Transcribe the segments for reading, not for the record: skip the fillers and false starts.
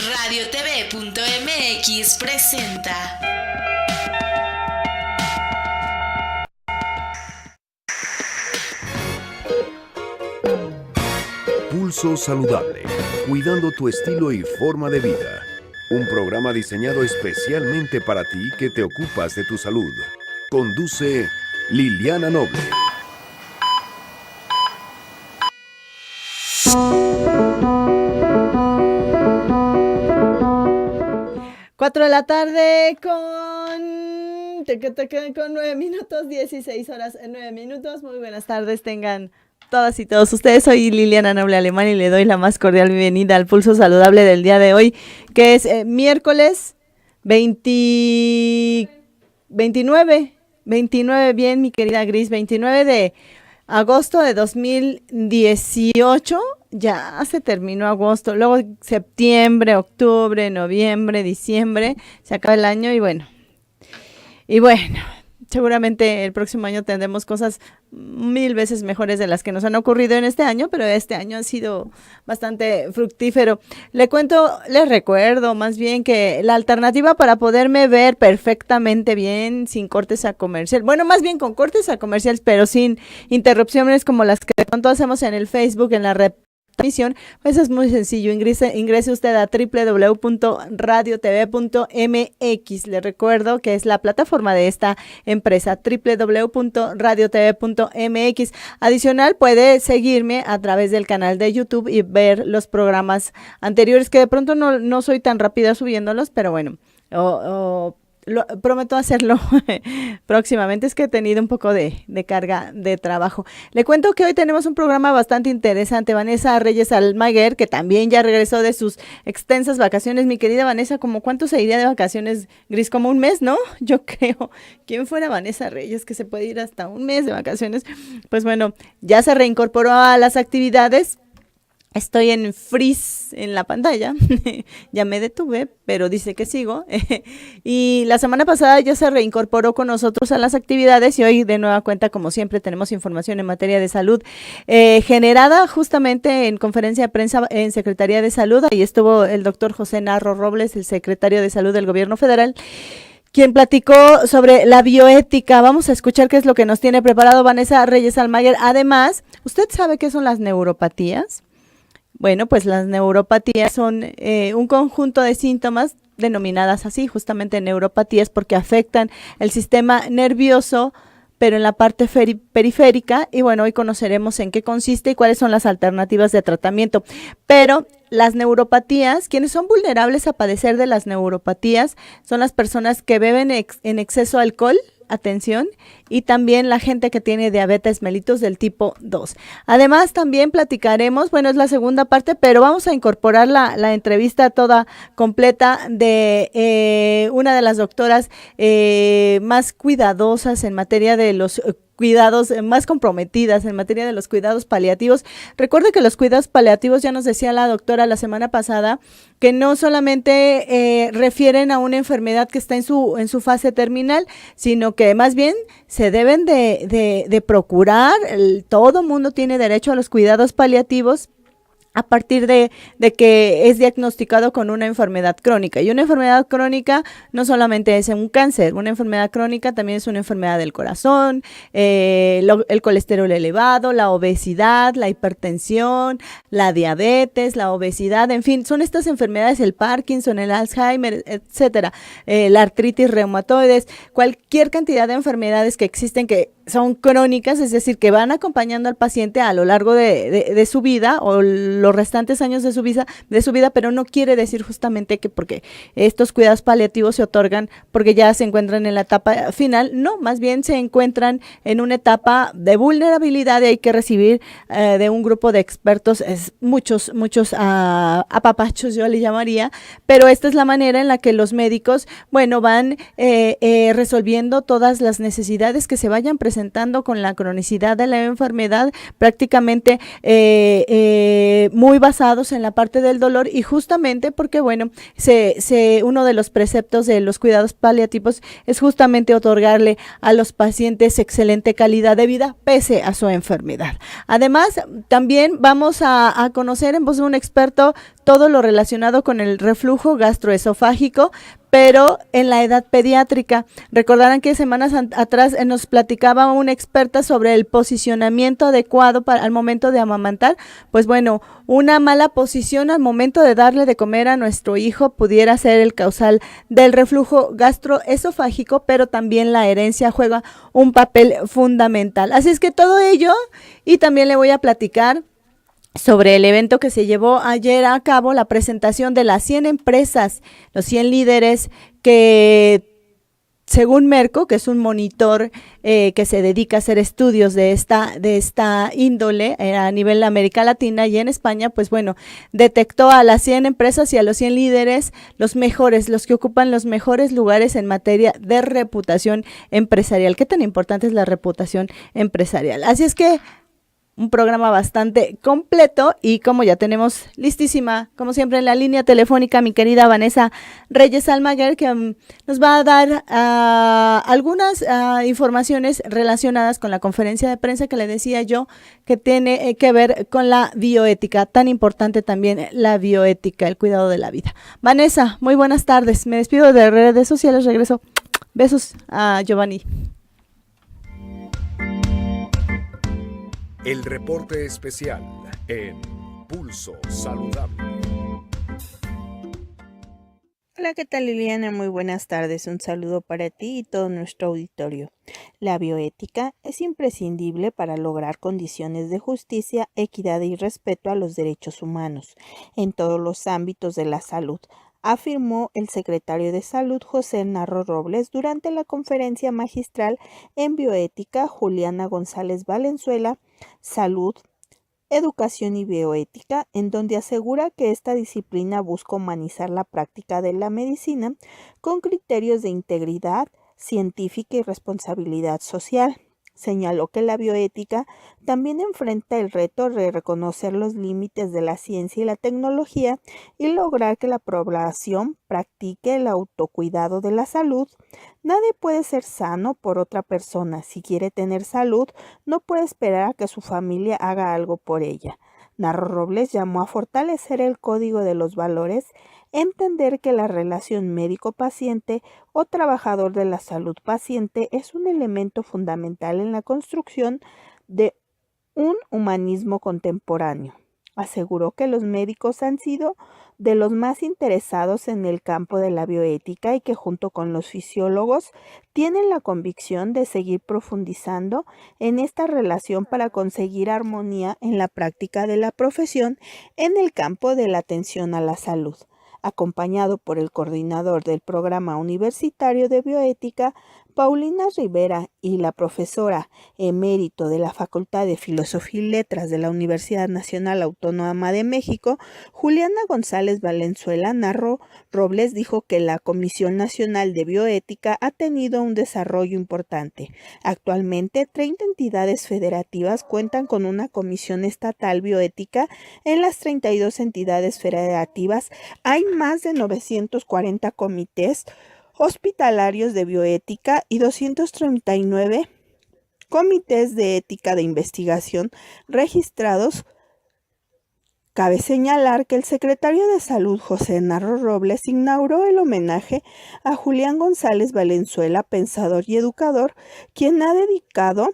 RadioTV.mx presenta Pulso Saludable, cuidando tu estilo y forma de vida. Un programa diseñado especialmente para ti que te ocupas de tu salud. Conduce Liliana Noble. Cuatro de la tarde con 9 minutos, 16 horas en 9 minutos. Muy buenas tardes tengan todas y todos ustedes. Soy Liliana Noble Alemán y le doy la más cordial bienvenida al Pulso Saludable del día de hoy, que es miércoles 29, bien mi querida Gris, 29 de agosto de 2018. Ya se terminó agosto, luego septiembre, octubre, noviembre, diciembre, se acaba el año y bueno, seguramente el próximo año tendremos cosas 1000 veces mejores de las que nos han ocurrido en este año, pero este año ha sido bastante fructífero. Les recuerdo más bien que la alternativa para poderme ver perfectamente bien, sin cortes a comercial, bueno, más bien con cortes a comercial, pero sin interrupciones como las que de pronto hacemos en el Facebook, en la red. Pues es muy sencillo, ingrese usted a www.radiotv.mx. Le recuerdo que es la plataforma de esta empresa, www.radiotv.mx. Adicional, puede seguirme a través del canal de YouTube y ver los programas anteriores, que de pronto no soy tan rápida subiéndolos, pero bueno, prometo hacerlo próximamente. Es que he tenido un poco de carga de trabajo. Le cuento que hoy tenemos un programa bastante interesante. Vanessa Reyes Almaguer, que también ya regresó de sus extensas vacaciones. Mi querida Vanessa, ¿cómo cuánto se iría de vacaciones, Gris? Como un mes, ¿no? Yo creo. ¿Quién fuera Vanessa Reyes que se puede ir hasta un mes de vacaciones? Pues bueno, ya se reincorporó a las actividades. Estoy en freeze en la pantalla, ya me detuve, pero dice que sigo. Y la semana pasada ya se reincorporó con nosotros a las actividades y hoy de nueva cuenta, como siempre, tenemos información en materia de salud generada justamente en conferencia de prensa en Secretaría de Salud. Ahí estuvo el doctor José Narro Robles, el secretario de Salud del Gobierno Federal, quien platicó sobre la bioética. Vamos a escuchar qué es lo que nos tiene preparado Vanessa Reyes Almaguer. Además, ¿usted sabe qué son las neuropatías? Bueno, pues las neuropatías son un conjunto de síntomas denominadas así, justamente neuropatías, porque afectan el sistema nervioso, pero en la parte periférica. Y bueno, hoy conoceremos en qué consiste y cuáles son las alternativas de tratamiento. Pero las neuropatías, quienes son vulnerables a padecer de las neuropatías, son las personas que beben en exceso alcohol, atención, y también la gente que tiene diabetes mellitus del tipo 2. Además, también platicaremos, bueno, es la segunda parte, pero vamos a incorporar la entrevista toda completa de una de las doctoras más cuidadosas en materia de los cuidados, más comprometidas en materia de los cuidados paliativos. Recuerde que los cuidados paliativos, ya nos decía la doctora la semana pasada, que no solamente refieren a una enfermedad que está en su fase terminal, sino que más bien se deben de procurar. Todo mundo tiene derecho a los cuidados paliativos a partir de que es diagnosticado con una enfermedad crónica. Y una enfermedad crónica no solamente es un cáncer, una enfermedad crónica también es una enfermedad del corazón, el colesterol elevado, la obesidad, la hipertensión, la diabetes, la obesidad, en fin, son estas enfermedades, el Parkinson, el Alzheimer, etcétera, la artritis reumatoides, cualquier cantidad de enfermedades que existen que son crónicas, es decir, que van acompañando al paciente a lo largo de su vida o los restantes años de su vida, pero no quiere decir justamente que porque estos cuidados paliativos se otorgan porque ya se encuentran en la etapa final. No, más bien se encuentran en una etapa de vulnerabilidad y hay que recibir de un grupo de expertos, muchos apapachos yo le llamaría, pero esta es la manera en la que los médicos, bueno, van resolviendo todas las necesidades que se vayan presentando presentando con la cronicidad de la enfermedad, prácticamente muy basados en la parte del dolor, y justamente porque, bueno, uno de los preceptos de los cuidados paliativos es justamente otorgarle a los pacientes excelente calidad de vida pese a su enfermedad. Además, también vamos a conocer en voz de un experto todo lo relacionado con el reflujo gastroesofágico, pero en la edad pediátrica. Recordarán que semanas atrás nos platicaba una experta sobre el posicionamiento adecuado al momento de amamantar. Pues bueno, una mala posición al momento de darle de comer a nuestro hijo pudiera ser el causal del reflujo gastroesofágico, pero también la herencia juega un papel fundamental. Así es que todo ello, y también le voy a platicar sobre el evento que se llevó ayer a cabo, la presentación de las 100 empresas, los 100 líderes que, según Merco, que es un monitor que se dedica a hacer estudios de esta índole a nivel de América Latina y en España, pues bueno, detectó a las 100 empresas y a los 100 líderes los mejores, los que ocupan los mejores lugares en materia de reputación empresarial. ¿Qué tan importante es la reputación empresarial? Así es que un programa bastante completo, y como ya tenemos listísima, como siempre en la línea telefónica, mi querida Vanessa Reyes Almaguer, que nos va a dar algunas informaciones relacionadas con la conferencia de prensa que le decía yo, que tiene que ver con la bioética, tan importante también la bioética, el cuidado de la vida. Vanessa, muy buenas tardes, me despido de redes sociales, regreso. Besos a Giovanni. El reporte especial en Pulso Saludable. Hola, ¿qué tal, Liliana? Muy buenas tardes. Un saludo para ti y todo nuestro auditorio. La bioética es imprescindible para lograr condiciones de justicia, equidad y respeto a los derechos humanos en todos los ámbitos de la salud, afirmó el secretario de Salud José Narro Robles durante la conferencia magistral en bioética Juliana González Valenzuela, Salud, Educación y Bioética, en donde asegura que esta disciplina busca humanizar la práctica de la medicina con criterios de integridad científica y responsabilidad social. Señaló que la bioética también enfrenta el reto de reconocer los límites de la ciencia y la tecnología y lograr que la población practique el autocuidado de la salud. Nadie puede ser sano por otra persona. Si quiere tener salud, no puede esperar a que su familia haga algo por ella. Narro Robles llamó a fortalecer el código de los valores, entender que la relación médico-paciente o trabajador de la salud paciente es un elemento fundamental en la construcción de un humanismo contemporáneo. Aseguró que los médicos han sido de los más interesados en el campo de la bioética y que junto con los fisiólogos tienen la convicción de seguir profundizando en esta relación para conseguir armonía en la práctica de la profesión en el campo de la atención a la salud. Acompañado por el coordinador del programa universitario de bioética, Paulina Rivera, y la profesora emérito de la Facultad de Filosofía y Letras de la Universidad Nacional Autónoma de México, Juliana González Valenzuela, Narro Robles dijo que la Comisión Nacional de Bioética ha tenido un desarrollo importante. Actualmente, 30 entidades federativas cuentan con una comisión estatal bioética. En las 32 entidades federativas hay más de 940 comités hospitalarios de bioética y 239 comités de ética de investigación registrados. Cabe señalar que el secretario de Salud, José Narro Robles, inauguró el homenaje a Julián González Valenzuela, pensador y educador, quien ha dedicado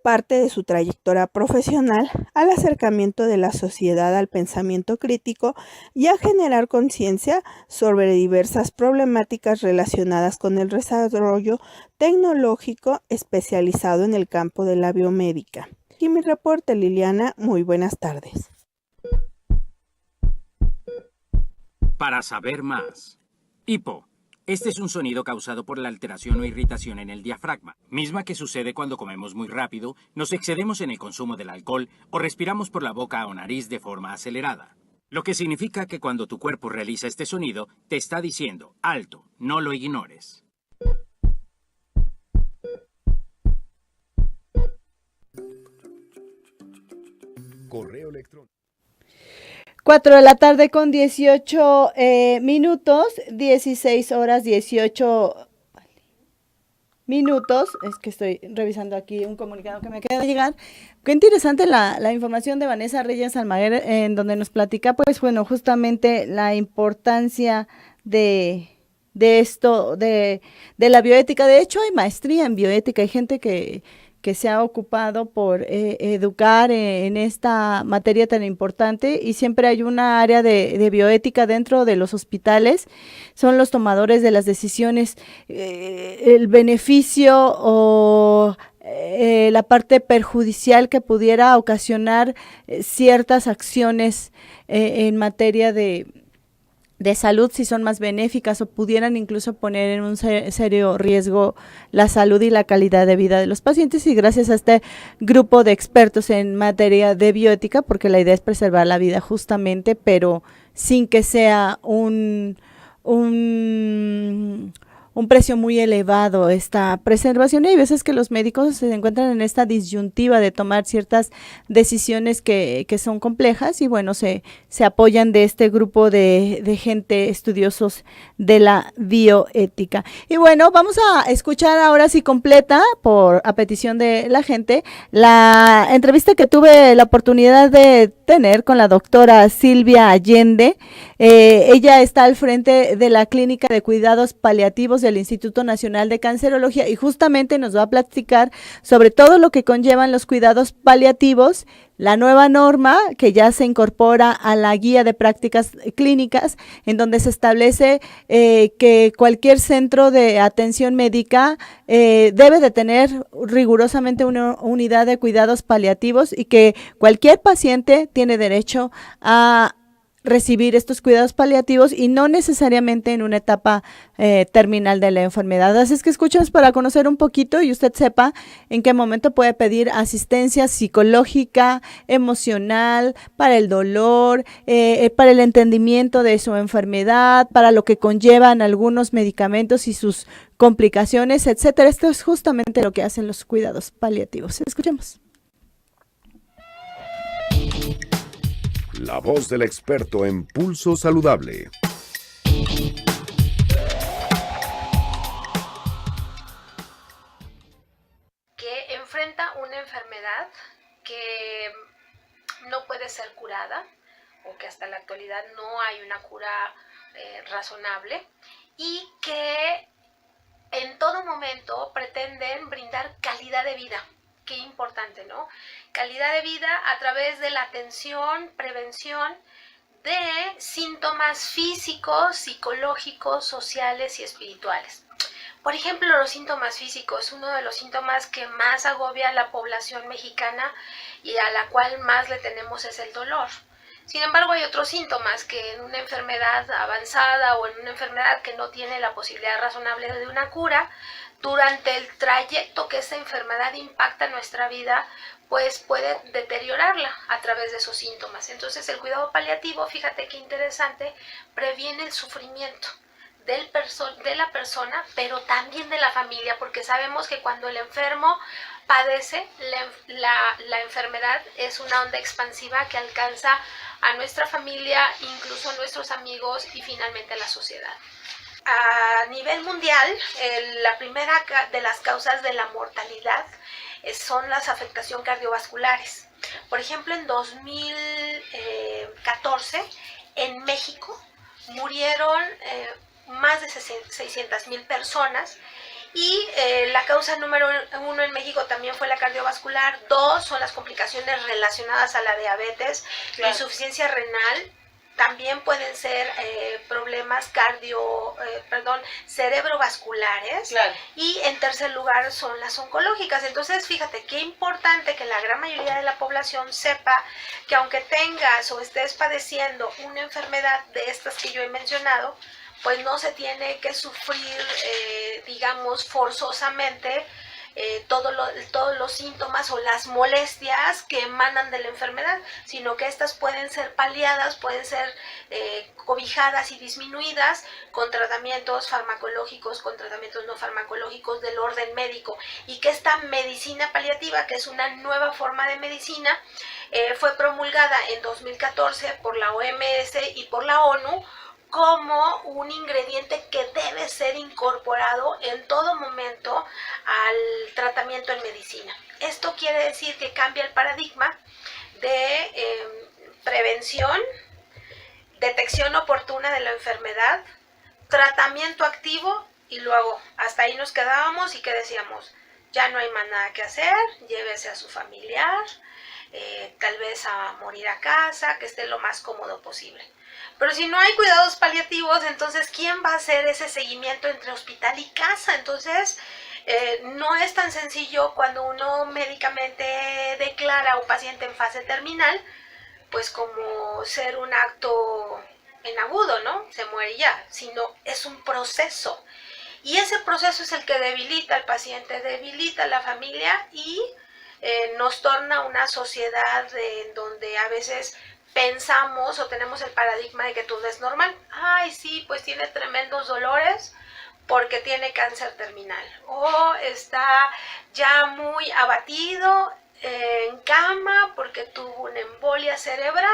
parte de su trayectoria profesional al acercamiento de la sociedad al pensamiento crítico y a generar conciencia sobre diversas problemáticas relacionadas con el desarrollo tecnológico especializado en el campo de la biomédica. Y mi reporte, Liliana, muy buenas tardes. Para saber más. Hipo. Este es un sonido causado por la alteración o irritación en el diafragma, misma que sucede cuando comemos muy rápido, nos excedemos en el consumo del alcohol o respiramos por la boca o nariz de forma acelerada. Lo que significa que cuando tu cuerpo realiza este sonido, te está diciendo, alto, no lo ignores. Correo electrónico. 4 de la tarde con 18 minutos, 16 horas 18 minutos. Es que estoy revisando aquí un comunicado que me acaba de llegar. Qué interesante la información de Vanessa Reyes Almaguer, en donde nos platica, pues bueno, justamente la importancia de esto, de la bioética. De hecho, hay maestría en bioética, hay gente que se ha ocupado por educar en esta materia tan importante, y siempre hay una área de bioética dentro de los hospitales. Son los tomadores de las decisiones, el beneficio o la parte perjudicial que pudiera ocasionar ciertas acciones en materia de salud, si son más benéficas o pudieran incluso poner en un serio riesgo la salud y la calidad de vida de los pacientes. Y gracias a este grupo de expertos en materia de bioética, porque la idea es preservar la vida justamente, pero sin que sea un precio muy elevado esta preservación. Y hay veces que los médicos se encuentran en esta disyuntiva de tomar ciertas decisiones que son complejas, y bueno, se apoyan de este grupo de gente estudiosos de la bioética. Y bueno, vamos a escuchar ahora sí completa, a petición de la gente, la entrevista que tuve la oportunidad de tener con la doctora Silvia Allende. Ella está al frente de la Clínica de Cuidados Paliativos del Instituto Nacional de Cancerología, y justamente nos va a platicar sobre todo lo que conllevan los cuidados paliativos, la nueva norma que ya se incorpora a la guía de prácticas clínicas, en donde se establece que cualquier centro de atención médica debe de tener rigurosamente una unidad de cuidados paliativos, y que cualquier paciente tiene derecho a recibir estos cuidados paliativos, y no necesariamente en una etapa terminal de la enfermedad. Así es que escuchamos para conocer un poquito y usted sepa en qué momento puede pedir asistencia psicológica, emocional, para el dolor, para el entendimiento de su enfermedad, para lo que conllevan algunos medicamentos y sus complicaciones, etcétera. Esto es justamente lo que hacen los cuidados paliativos. Escuchemos. La voz del experto en Pulso Saludable. Que enfrenta una enfermedad que no puede ser curada, o que hasta la actualidad no hay una cura razonable, y que en todo momento pretenden brindar calidad de vida. Qué importante, ¿no? Calidad de vida a través de la atención, prevención de síntomas físicos, psicológicos, sociales y espirituales. Por ejemplo, los síntomas físicos, uno de los síntomas que más agobia a la población mexicana y a la cual más le tenemos es el dolor. Sin embargo, hay otros síntomas que en una enfermedad avanzada o en una enfermedad que no tiene la posibilidad razonable de una cura, durante el trayecto que esta enfermedad impacta nuestra vida, pues puede deteriorarla a través de esos síntomas. Entonces, el cuidado paliativo, fíjate qué interesante, previene el sufrimiento de la persona, pero también de la familia, porque sabemos que cuando el enfermo padece, la enfermedad es una onda expansiva que alcanza a nuestra familia, incluso a nuestros amigos y finalmente a la sociedad. A nivel mundial, la primera de las causas de la mortalidad son las afectaciones cardiovasculares. Por ejemplo, en 2014, en México, murieron más de 600,000 personas, y la causa número 1 en México también fue la cardiovascular. 2 son las complicaciones relacionadas a la diabetes, la insuficiencia renal. También pueden ser problemas cerebrovasculares. Claro. Y en tercer lugar son las oncológicas. Entonces, fíjate qué importante que la gran mayoría de la población sepa que aunque tengas o estés padeciendo una enfermedad de estas que yo he mencionado, pues no se tiene que sufrir, digamos, forzosamente todos los síntomas o las molestias que emanan de la enfermedad, sino que estas pueden ser paliadas, pueden ser cobijadas y disminuidas con tratamientos farmacológicos, con tratamientos no farmacológicos del orden médico, y que esta medicina paliativa, que es una nueva forma de medicina, fue promulgada en 2014 por la OMS y por la ONU como un ingrediente que debe ser incorporado en todo momento al tratamiento en medicina. Esto quiere decir que cambia el paradigma de prevención, detección oportuna de la enfermedad, tratamiento activo, y luego hasta ahí nos quedábamos y que decíamos, ya no hay más nada que hacer, llévese a su familiar, tal vez a morir a casa, que esté lo más cómodo posible. Pero si no hay cuidados paliativos, entonces ¿quién va a hacer ese seguimiento entre hospital y casa? Entonces no es tan sencillo cuando uno médicamente declara a un paciente en fase terminal, pues como ser un acto en agudo, ¿no? Se muere ya, sino es un proceso. Y ese proceso es el que debilita al paciente, debilita a la familia y nos torna una sociedad en donde a veces pensamos o tenemos el paradigma de que todo es normal. Ay, sí, pues tiene tremendos dolores porque tiene cáncer terminal. O está ya muy abatido en cama porque tuvo una embolia cerebral,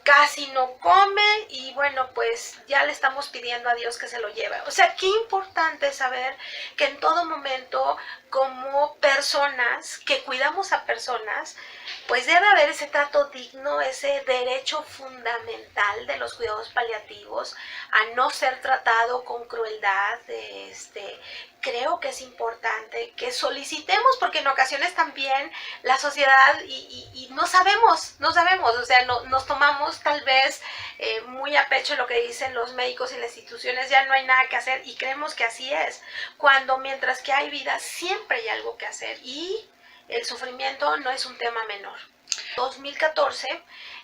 casi no come y bueno, pues ya le estamos pidiendo a Dios que se lo lleve. O sea, qué importante saber que en todo momento, como personas que cuidamos a personas, pues debe haber ese trato digno, ese derecho fundamental de los cuidados paliativos a no ser tratado con crueldad. Creo que es importante que solicitemos, porque en ocasiones también la sociedad y no sabemos, o sea, nos tomamos tal vez muy a pecho lo que dicen los médicos y las instituciones, ya no hay nada que hacer, y creemos que así es, cuando mientras que hay vida siempre hay algo que hacer, y el sufrimiento no es un tema menor. 2014,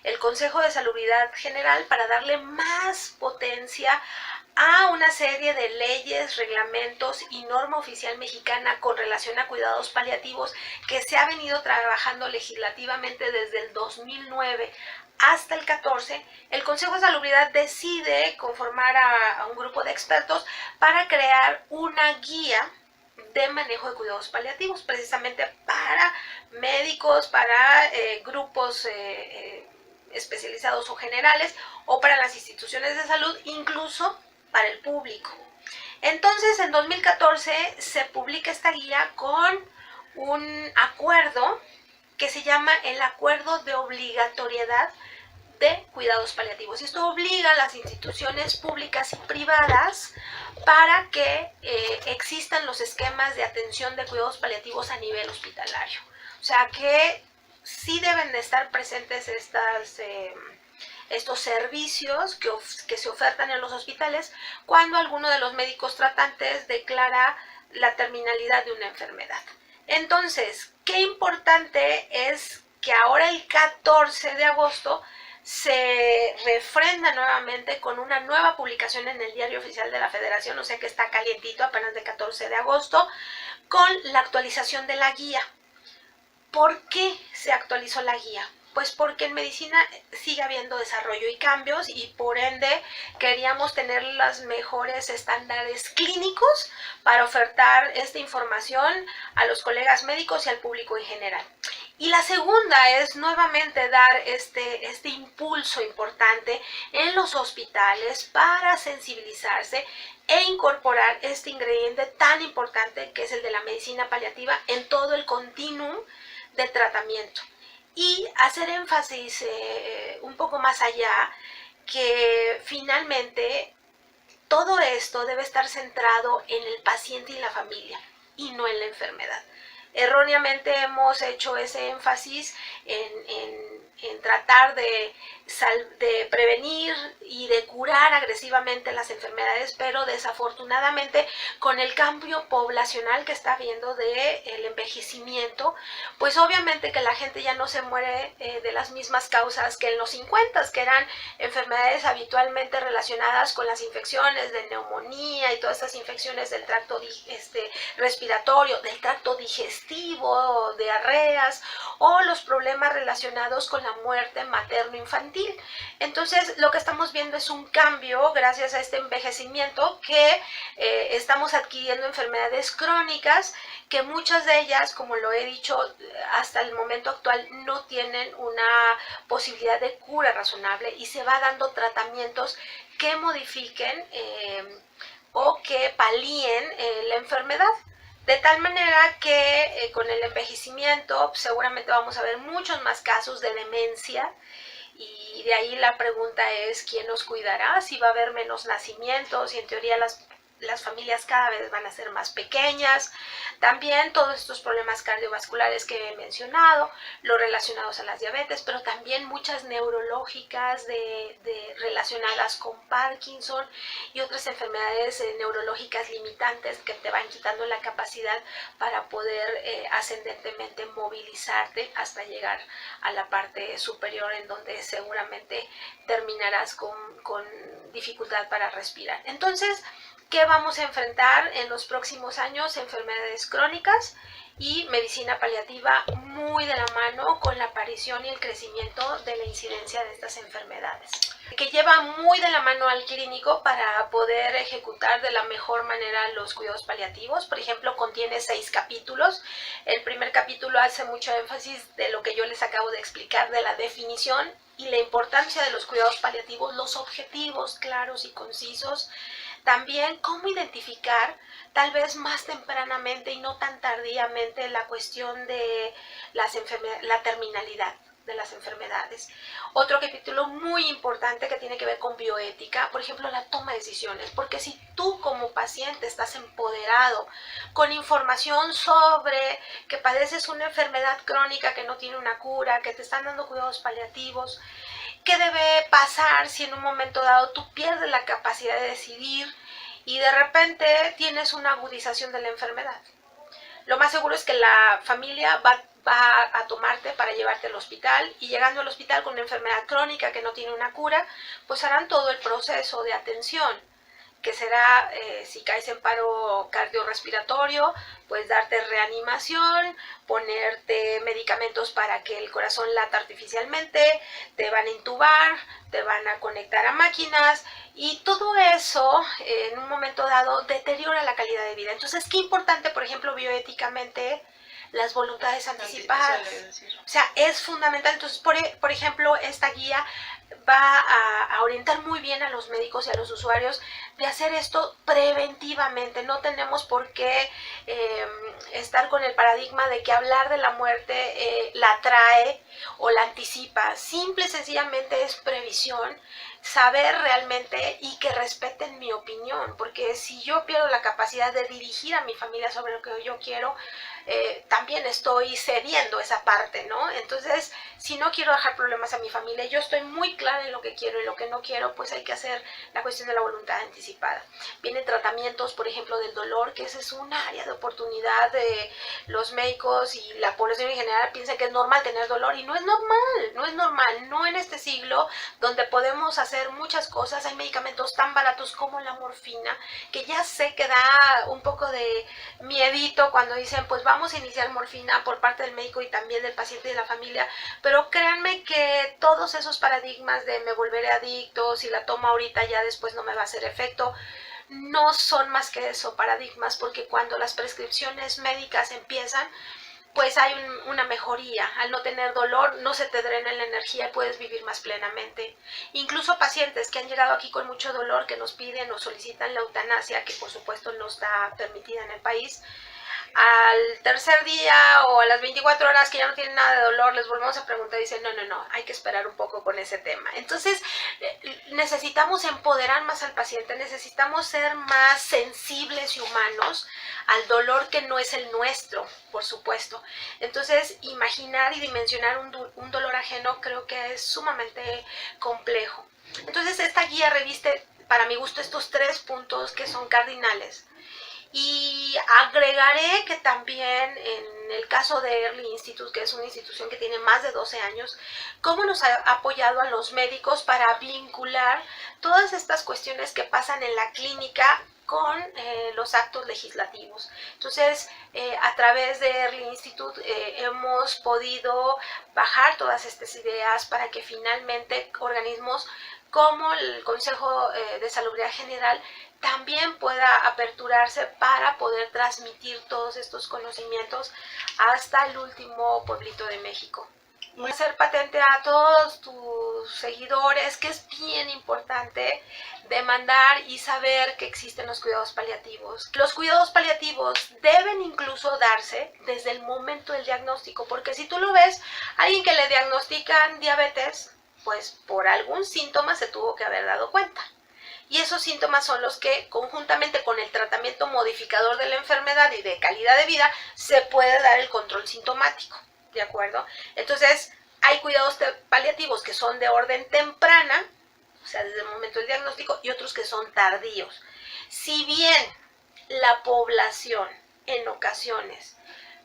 el Consejo de Salubridad General, para darle más potencia a una serie de leyes, reglamentos y norma oficial mexicana con relación a cuidados paliativos que se ha venido trabajando legislativamente desde el 2009 hasta el 14, el Consejo de Salubridad decide conformar a un grupo de expertos para crear una guía de manejo de cuidados paliativos, precisamente para médicos, para grupos especializados o generales, o para las instituciones de salud, incluso para el público. Entonces, en 2014 se publica esta guía con un acuerdo que se llama el Acuerdo de Obligatoriedad de Cuidados Paliativos. Y esto obliga a las instituciones públicas y privadas para que existan los esquemas de atención de cuidados paliativos a nivel hospitalario. O sea que sí deben de estar presentes estos servicios que se ofertan en los hospitales cuando alguno de los médicos tratantes declara la terminalidad de una enfermedad. Entonces, qué importante es que ahora el 14 de agosto se refrenda nuevamente con una nueva publicación en el Diario Oficial de la Federación, o sea que está calientito, apenas de 14 de agosto, con la actualización de la guía. ¿Por qué se actualizó la guía? Pues porque en medicina sigue habiendo desarrollo y cambios, y por ende queríamos tener los mejores estándares clínicos para ofertar esta información a los colegas médicos y al público en general. Y la segunda es nuevamente dar este impulso importante en los hospitales para sensibilizarse e incorporar este ingrediente tan importante que es el de la medicina paliativa en todo el continuum de tratamiento. Y hacer énfasis un poco más allá, que finalmente todo esto debe estar centrado en el paciente y la familia y no en la enfermedad. erróneamente hemos hecho ese énfasis en tratar de prevenir y de curar agresivamente las enfermedades, pero desafortunadamente con el cambio poblacional que está habiendo del envejecimiento, pues obviamente que la gente ya no se muere de las mismas causas que en los 50, que eran enfermedades habitualmente relacionadas con las infecciones de neumonía y todas estas infecciones del tracto respiratorio, del tracto digestivo, diarreas o los problemas relacionados con la muerte materno-infantil. Entonces, lo que estamos viendo es un cambio gracias a este envejecimiento que estamos adquiriendo enfermedades crónicas que muchas de ellas, como lo he dicho, hasta el momento actual no tienen una posibilidad de cura razonable y se va dando tratamientos que modifiquen o que palíen la enfermedad. De tal manera que con el envejecimiento seguramente vamos a ver muchos más casos de demencia y de ahí la pregunta es ¿quién nos cuidará? Si va a haber menos nacimientos y en teoría las familias cada vez van a ser más pequeñas. También todos estos problemas cardiovasculares que he mencionado, los relacionados a las diabetes, pero también muchas neurológicas relacionadas con Parkinson y otras enfermedades neurológicas limitantes que te van quitando la capacidad para poder ascendentemente movilizarte hasta llegar a la parte superior en donde seguramente terminarás con dificultad para respirar. Entonces, ¿qué vamos a enfrentar en los próximos años? Enfermedades crónicas y medicina paliativa muy de la mano con la aparición y el crecimiento de la incidencia de estas enfermedades, que lleva muy de la mano al clínico para poder ejecutar de la mejor manera los cuidados paliativos. Por ejemplo, contiene 6 capítulos. El primer capítulo hace mucho énfasis de lo que yo les acabo de explicar, de la definición y la importancia de los cuidados paliativos, los objetivos claros y concisos. También cómo identificar tal vez más tempranamente y no tan tardíamente la cuestión de la terminalidad de las enfermedades. Otro capítulo muy importante que tiene que ver con bioética, por ejemplo, la toma de decisiones, porque si tú como paciente estás empoderado con información sobre que padeces una enfermedad crónica que no tiene una cura, que te están dando cuidados paliativos, ¿qué debe pasar si en un momento dado tú pierdes la capacidad de decidir y de repente tienes una agudización de la enfermedad? Lo más seguro es que la familia va a tomarte para llevarte al hospital y llegando al hospital con una enfermedad crónica que no tiene una cura, pues harán todo el proceso de atención, que será, si caes en paro cardiorrespiratorio, pues darte reanimación, ponerte medicamentos para que el corazón lata artificialmente, te van a intubar, te van a conectar a máquinas y todo eso en un momento dado deteriora la calidad de vida. Entonces, qué importante, por ejemplo, bioéticamente, las voluntades anticipadas. O sea, es fundamental. Entonces, por ejemplo, esta guía va a orientar muy bien a los médicos y a los usuarios de hacer esto preventivamente. No tenemos por qué estar con el paradigma de que hablar de la muerte la atrae o la anticipa. Simple y sencillamente es previsión, saber realmente y que respeten mi opinión, porque si yo pierdo la capacidad de dirigir a mi familia sobre lo que yo quiero, también estoy cediendo esa parte, ¿no? Entonces, si no quiero dejar problemas a mi familia, yo estoy muy clara en lo que quiero y lo que no quiero, pues hay que hacer la cuestión de la voluntad anticipada. Vienen tratamientos, por ejemplo, del dolor, que ese es un área de oportunidad de los médicos y la población en general piensa que es normal tener dolor y no es normal, no es normal, no en este siglo donde podemos hacer muchas cosas. Hay medicamentos tan baratos como la morfina, que ya sé que da un poco de miedito cuando dicen, pues vamos a iniciar morfina por parte del médico y también del paciente y de la familia, pero créanme que todos esos paradigmas de me volveré adicto, si la tomo ahorita ya después no me va a hacer efecto, no son más que eso, paradigmas, porque cuando las prescripciones médicas empiezan, pues hay una mejoría. Al no tener dolor, no se te drena la energía y puedes vivir más plenamente. Incluso pacientes que han llegado aquí con mucho dolor, que nos piden o solicitan la eutanasia, que por supuesto no está permitida en el país, al tercer día o a las 24 horas que ya no tienen nada de dolor, les volvemos a preguntar y dicen, no, hay que esperar un poco con ese tema. Entonces, necesitamos empoderar más al paciente, necesitamos ser más sensibles y humanos al dolor que no es el nuestro, por supuesto. Entonces, imaginar y dimensionar un dolor ajeno creo que es sumamente complejo. Entonces, esta guía reviste, para mi gusto, estos 3 puntos que son cardinales. Y agregaré que también en el caso de Early Institute, que es una institución que tiene más de 12 años, cómo nos ha apoyado a los médicos para vincular todas estas cuestiones que pasan en la clínica con los actos legislativos. Entonces, a través de Early Institute hemos podido bajar todas estas ideas para que finalmente organismos como el Consejo de Salubridad General también pueda aperturarse para poder transmitir todos estos conocimientos hasta el último pueblito de México. Voy a hacer patente a todos tus seguidores que es bien importante demandar y saber que existen los cuidados paliativos. Los cuidados paliativos deben incluso darse desde el momento del diagnóstico, porque si tú lo ves, alguien que le diagnostican diabetes, pues por algún síntoma se tuvo que haber dado cuenta. Y esos síntomas son los que, conjuntamente con el tratamiento modificador de la enfermedad y de calidad de vida, se puede dar el control sintomático, ¿de acuerdo? Entonces, hay cuidados paliativos que son de orden temprana, o sea, desde el momento del diagnóstico, y otros que son tardíos. Si bien la población, en ocasiones,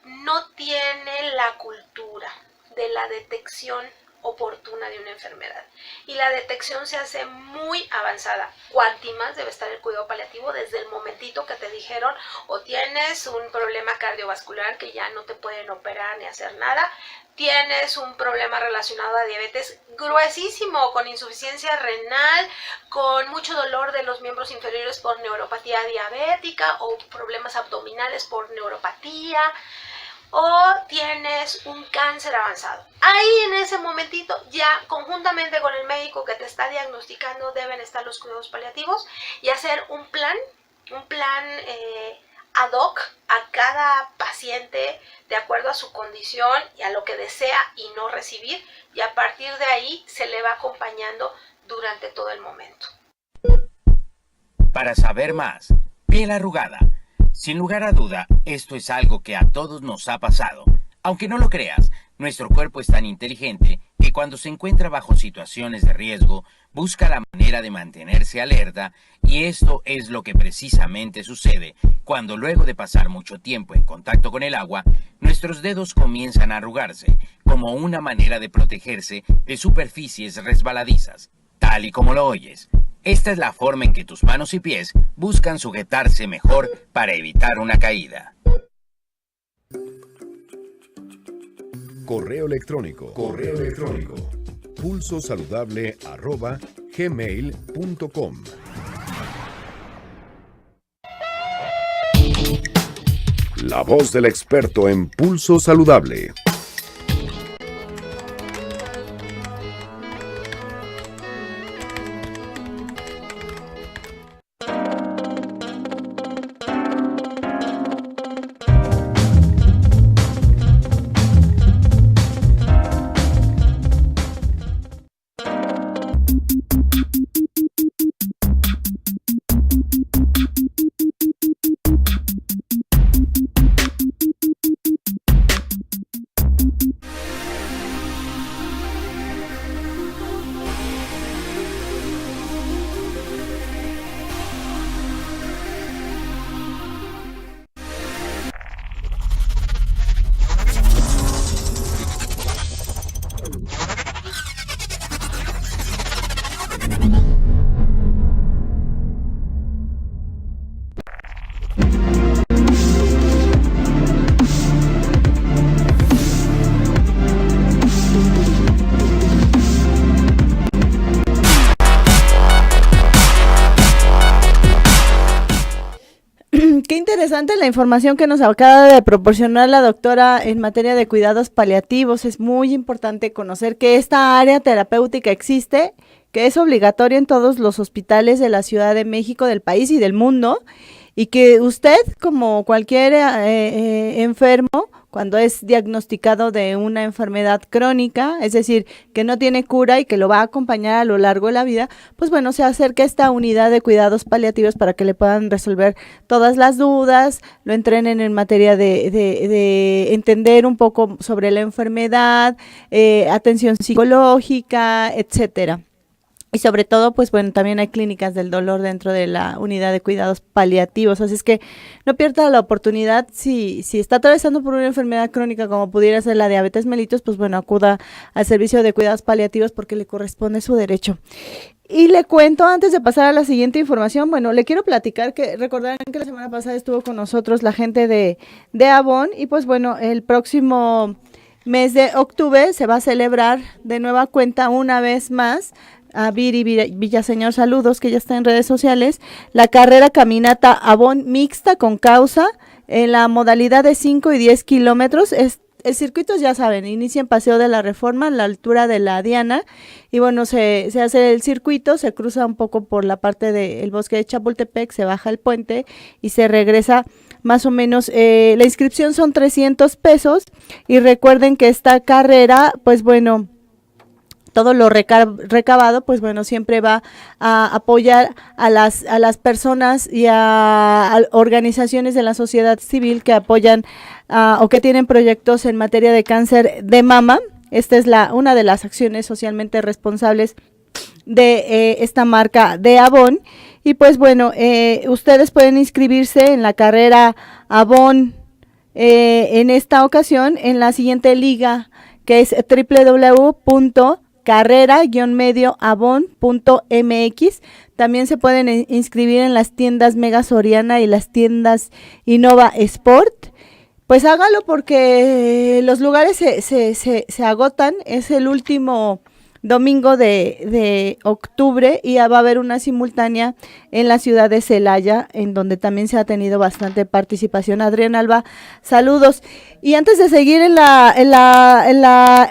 no tiene la cultura de la detección oportuna de una enfermedad y la detección se hace muy avanzada, cuanti más debe estar el cuidado paliativo desde el momentito que te dijeron o tienes un problema cardiovascular que ya no te pueden operar ni hacer nada, tienes un problema relacionado a diabetes gruesísimo, con insuficiencia renal, con mucho dolor de los miembros inferiores por neuropatía diabética o problemas abdominales por neuropatía, o tienes un cáncer avanzado. Ahí en ese momentito, ya conjuntamente con el médico que te está diagnosticando, deben estar los cuidados paliativos y hacer un plan ad hoc a cada paciente de acuerdo a su condición y a lo que desea y no recibir, y a partir de ahí se le va acompañando durante todo el momento. Para saber más, piel arrugada. Sin lugar a duda, esto es algo que a todos nos ha pasado. Aunque no lo creas, nuestro cuerpo es tan inteligente que cuando se encuentra bajo situaciones de riesgo, busca la manera de mantenerse alerta, y esto es lo que precisamente sucede cuando luego de pasar mucho tiempo en contacto con el agua, nuestros dedos comienzan a arrugarse, como una manera de protegerse de superficies resbaladizas, tal y como lo oyes. Esta es la forma en que tus manos y pies buscan sujetarse mejor para evitar una caída. Correo electrónico. pulsosaludable@gmail.com. La voz del experto en Pulso Saludable. Qué interesante la información que nos acaba de proporcionar la doctora en materia de cuidados paliativos. Es muy importante conocer que esta área terapéutica existe, que es obligatoria en todos los hospitales de la Ciudad de México, del país y del mundo, y que usted, como cualquier enfermo, cuando es diagnosticado de una enfermedad crónica, es decir, que no tiene cura y que lo va a acompañar a lo largo de la vida, pues bueno, se acerca a esta unidad de cuidados paliativos para que le puedan resolver todas las dudas, lo entrenen en materia de entender un poco sobre la enfermedad, atención psicológica, etcétera. Y sobre todo, pues bueno, también hay clínicas del dolor dentro de la unidad de cuidados paliativos. Así es que no pierda la oportunidad, si está atravesando por una enfermedad crónica como pudiera ser la diabetes mellitus, pues bueno, acuda al servicio de cuidados paliativos porque le corresponde su derecho. Y le cuento, antes de pasar a la siguiente información, bueno, le quiero platicar que recordarán que la semana pasada estuvo con nosotros la gente de Avon y pues bueno, el próximo mes de octubre se va a celebrar de nueva cuenta una vez más a Viri Villaseñor, saludos, que ya está en redes sociales, la carrera caminata Avon mixta con causa en la modalidad de 5 y 10 kilómetros. El circuito, ya saben, inicia en Paseo de la Reforma, a la altura de la Diana, y bueno, se hace el circuito, se cruza un poco por la parte del bosque de Chapultepec, se baja el puente y se regresa más o menos. La inscripción son 300 pesos, y recuerden que esta carrera, pues bueno, todo lo recabado, pues bueno, siempre va a apoyar a las personas y a organizaciones de la sociedad civil que apoyan o que tienen proyectos en materia de cáncer de mama. Esta es una de las acciones socialmente responsables de esta marca de Avon. Y pues bueno, ustedes pueden inscribirse en la carrera Avon en esta ocasión en la siguiente liga, que es www.carrera-medioavon.mx. También se pueden inscribir en las tiendas Mega Soriana y las tiendas Innova Sport. Pues hágalo porque los lugares se agotan. Es el último domingo de octubre y ya va a haber una simultánea en la ciudad de Celaya, en donde también se ha tenido bastante participación. Adrián Alba, saludos. Y antes de seguir en la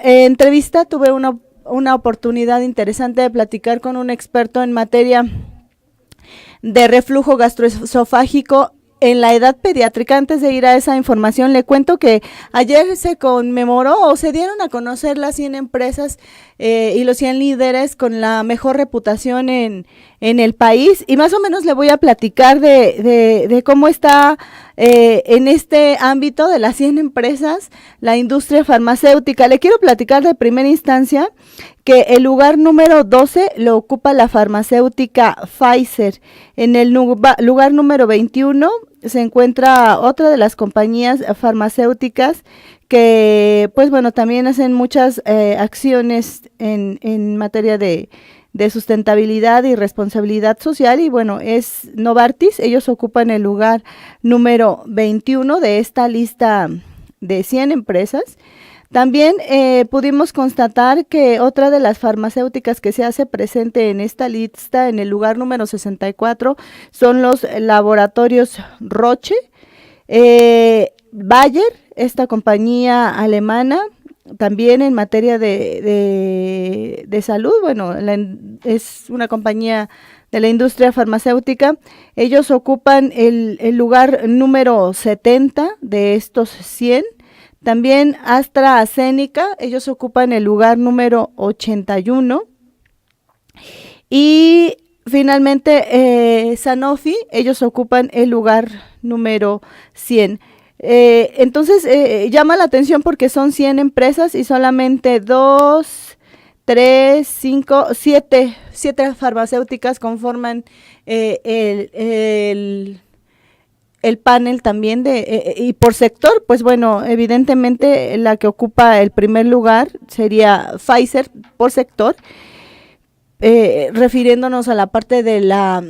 entrevista, tuve una oportunidad interesante de platicar con un experto en materia de reflujo gastroesofágico en la edad pediátrica. Antes de ir a esa información, le cuento que ayer se conmemoró o se dieron a conocer las 100 empresas y los 100 líderes con la mejor reputación en el país, y más o menos le voy a platicar de cómo está en este ámbito de las 100 empresas la industria farmacéutica. Le quiero platicar de primera instancia que el lugar número 12 lo ocupa la farmacéutica Pfizer. En el lugar número 21 se encuentra otra de las compañías farmacéuticas que, pues bueno, también hacen muchas acciones en materia de sustentabilidad y responsabilidad social, y bueno, es Novartis. Ellos ocupan el lugar número 21 de esta lista de 100 empresas. También pudimos constatar que otra de las farmacéuticas que se hace presente en esta lista, en el lugar número 64, son los laboratorios Roche. Bayer, esta compañía alemana, también en materia de salud, bueno, es una compañía de la industria farmacéutica. Ellos ocupan el lugar número 70 de estos 100. También AstraZeneca, ellos ocupan el lugar número 81. Y finalmente Sanofi, ellos ocupan el lugar número 100. Entonces llama la atención porque son 100 empresas y solamente 7 farmacéuticas conforman el panel también y por sector. Pues bueno, evidentemente la que ocupa el primer lugar sería Pfizer por sector, refiriéndonos a la parte de la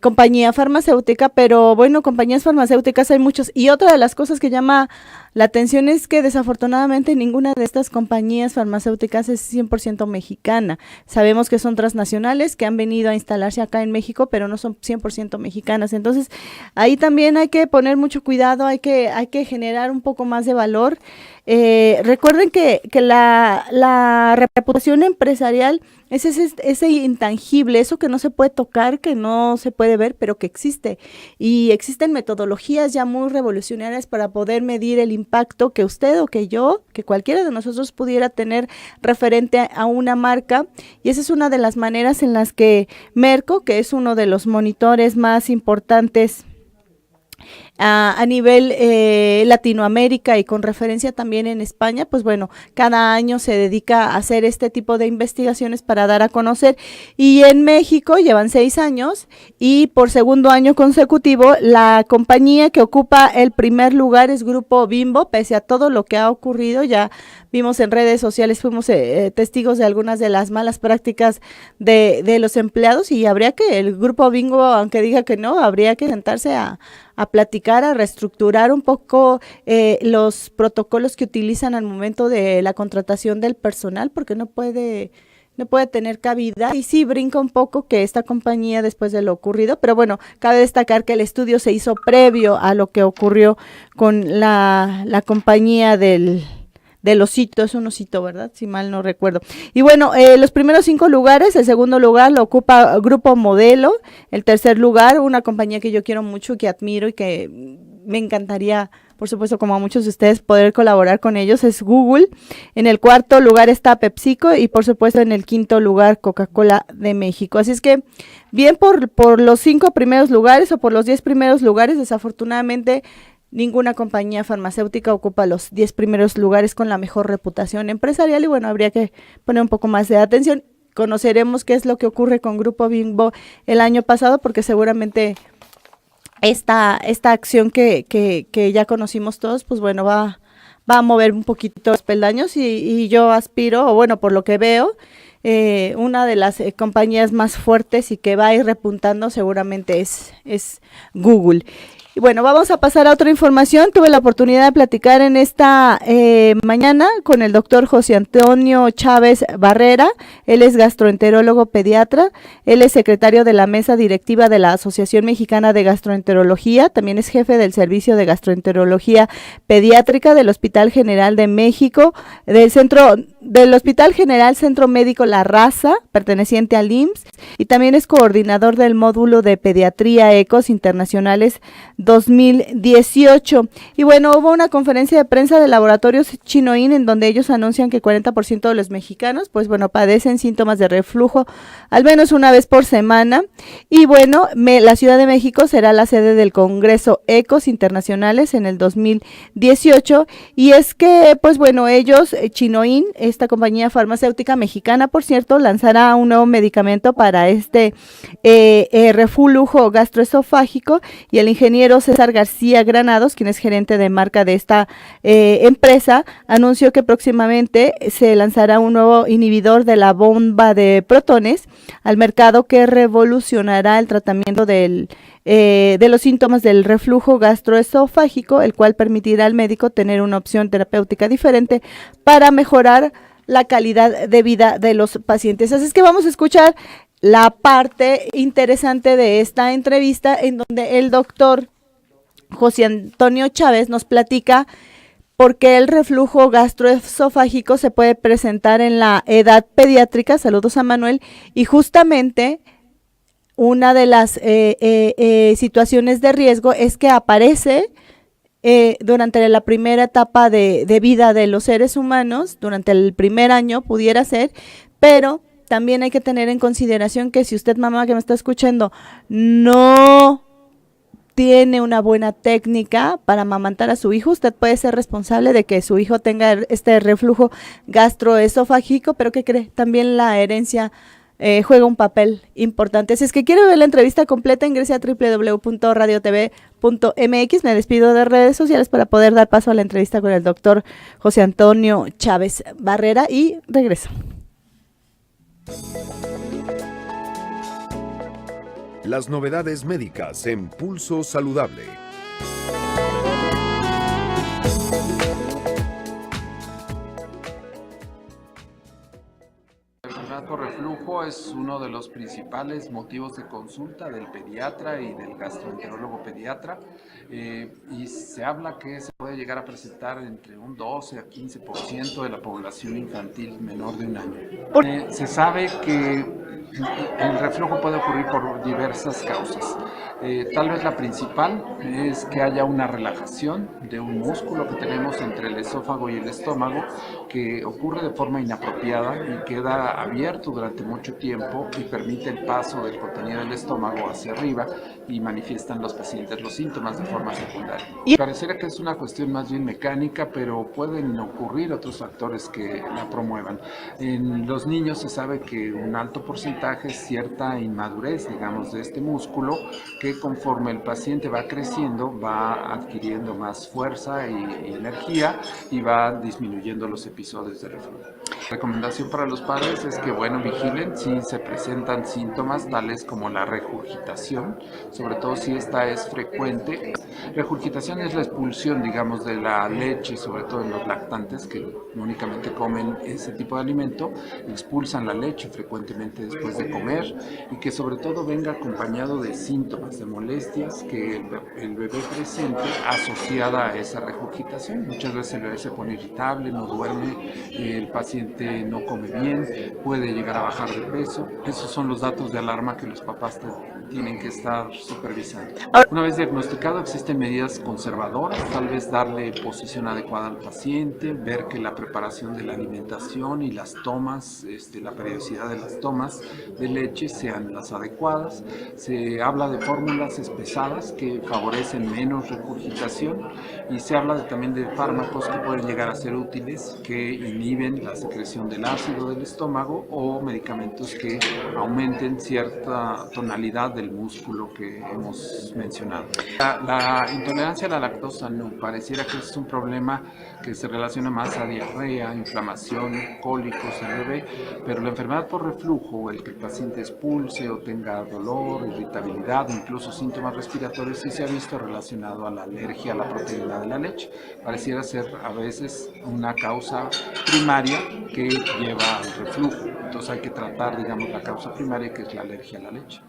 compañía farmacéutica, pero bueno, compañías farmacéuticas hay muchos. Y otra de las cosas que llama La atención es que desafortunadamente ninguna de estas compañías farmacéuticas es 100% mexicana. Sabemos que son transnacionales que han venido a instalarse acá en México, pero no son 100% mexicanas. Entonces, ahí también hay que poner mucho cuidado, hay que generar un poco más de valor. Recuerden que la reputación empresarial es ese intangible, eso que no se puede tocar, que no se puede ver, pero que existe. Y existen metodologías ya muy revolucionarias para poder medir el impacto que usted o que yo, que cualquiera de nosotros pudiera tener referente a una marca. Y esa es una de las maneras en las que Merco, que es uno de los monitores más importantes a nivel Latinoamérica y con referencia también en España, pues bueno, cada año se dedica a hacer este tipo de investigaciones para dar a conocer, y en México llevan 6 años y por segundo año consecutivo la compañía que ocupa el primer lugar es Grupo Bimbo. Pese a todo lo que ha ocurrido, ya vimos en redes sociales, fuimos testigos de algunas de las malas prácticas de los empleados, y habría que, el Grupo Bimbo, aunque diga que no, habría que sentarse a platicar, a reestructurar un poco los protocolos que utilizan al momento de la contratación del personal, porque no puede tener cabida. Y sí brinca un poco que esta compañía, después de lo ocurrido, pero bueno, cabe destacar que el estudio se hizo previo a lo que ocurrió con la compañía del osito, es un osito, ¿verdad? Si mal no recuerdo. Y bueno, los primeros 5 lugares, el segundo lugar lo ocupa Grupo Modelo, el tercer lugar, una compañía que yo quiero mucho, que admiro y que me encantaría, por supuesto, como a muchos de ustedes, poder colaborar con ellos, es Google. En el cuarto lugar está PepsiCo y por supuesto en el quinto lugar Coca-Cola de México. Así es que bien por los 5 primeros lugares o por los 10 primeros lugares. Desafortunadamente ninguna compañía farmacéutica ocupa los 10 primeros lugares con la mejor reputación empresarial, y bueno, habría que poner un poco más de atención. Conoceremos qué es lo que ocurre con Grupo Bimbo el año pasado, porque seguramente esta acción que ya conocimos todos, pues bueno, va a mover un poquito los peldaños, y yo aspiro, o bueno, por lo que veo, una de las compañías más fuertes y que va a ir repuntando seguramente es Google. Y bueno, vamos a pasar a otra información. Tuve la oportunidad de platicar en esta mañana con el doctor José Antonio Chávez Barrera. Él es gastroenterólogo pediatra, él es secretario de la mesa directiva de la Asociación Mexicana de Gastroenterología, también es jefe del Servicio de Gastroenterología Pediátrica del Hospital General de México, del Hospital General Centro Médico La Raza, perteneciente al IMSS, y también es coordinador del módulo de pediatría ECOS Internacionales 2018. Y bueno, hubo una conferencia de prensa de Laboratorios Chinoín en donde ellos anuncian que 40% de los mexicanos, pues bueno, padecen síntomas de reflujo al menos una vez por semana. Y bueno, la Ciudad de México será la sede del Congreso ECOS Internacionales en el 2018. Y es que, pues bueno, ellos, Chinoín, esta compañía farmacéutica mexicana, por cierto, lanzará un nuevo medicamento para este reflujo gastroesofágico, y el ingeniero César García Granados, quien es gerente de marca de esta empresa, anunció que próximamente se lanzará un nuevo inhibidor de la bomba de protones al mercado, que revolucionará el tratamiento de los síntomas del reflujo gastroesofágico, el cual permitirá al médico tener una opción terapéutica diferente para mejorar la calidad de vida de los pacientes. Así es que vamos a escuchar la parte interesante de esta entrevista, en donde el doctor José Antonio Chávez nos platica por qué el reflujo gastroesofágico se puede presentar en la edad pediátrica. Saludos a Manuel. Y justamente una de las situaciones de riesgo es que aparece durante la primera etapa de vida de los seres humanos, durante el primer año pudiera ser, pero también hay que tener en consideración que si usted, mamá que me está escuchando, no tiene una buena técnica para amamantar a su hijo, usted puede ser responsable de que su hijo tenga este reflujo gastroesofágico. Pero ¿qué cree? También la herencia juega un papel importante. Si es que quiere ver la entrevista completa, ingrese a www.radiotv.mx. Me despido de redes sociales para poder dar paso a la entrevista con el doctor José Antonio Chávez Barrera, y regreso. Las novedades médicas en Pulso Saludable. es uno de los principales motivos de consulta del pediatra y del gastroenterólogo pediatra, y se habla que se puede llegar a presentar entre un 12 a 15% de la población infantil menor de un año. Se sabe que el reflujo puede ocurrir por diversas causas. Tal vez la principal es que haya una relajación de un músculo que tenemos entre el esófago y el estómago, que ocurre de forma inapropiada y queda abierto durante mucho tiempo y permite el paso del contenido del estómago hacia arriba, y manifiestan los pacientes los síntomas de forma secundaria. Pareciera que es una cuestión más bien mecánica, pero pueden ocurrir otros factores que la promuevan. En los niños se sabe que un alto porcentaje es cierta inmadurez, digamos, de este músculo, que conforme el paciente va creciendo va adquiriendo más fuerza y energía, y va disminuyendo los episodios de reflujo. La recomendación para los padres es que, vigilen si se presentan síntomas tales como la regurgitación, sobre todo si esta es frecuente. Regurgitación es la expulsión, digamos, de la leche, sobre todo en los lactantes que únicamente comen ese tipo de alimento, expulsan la leche frecuentemente después de comer, y que sobre todo venga acompañado de síntomas, de molestias que el bebé presente asociada a esa regurgitación. Muchas veces el bebé se pone irritable, no duerme, el paciente no come bien, puede llegar a bajar de peso. Esos son los datos de alarma que los papás tienen que estar supervisando. Una vez diagnosticado, existen medidas conservadoras, tal vez darle posición adecuada al paciente, ver que la preparación de la alimentación y las tomas, la periodicidad de las tomas de leche sean las adecuadas. Se habla de fórmulas espesadas que favorecen menos regurgitación, y se habla también de fármacos que pueden llegar a ser útiles, que inhiben la secreción del ácido del estómago, o medicamentos que aumenten cierta tonalidad del músculo que hemos mencionado. La intolerancia a la lactosa no, pareciera que es un problema que se relaciona más a diarrea, inflamación, cólicos en el bebé, pero la enfermedad por reflujo, el que el paciente expulse o tenga dolor, irritabilidad, incluso síntomas respiratorios, sí se ha visto relacionado a la alergia a la proteína de la leche. Pareciera ser a veces una causa primaria que lleva al reflujo. Entonces hay que tratar, digamos, la causa primaria, que es la alergia a la leche.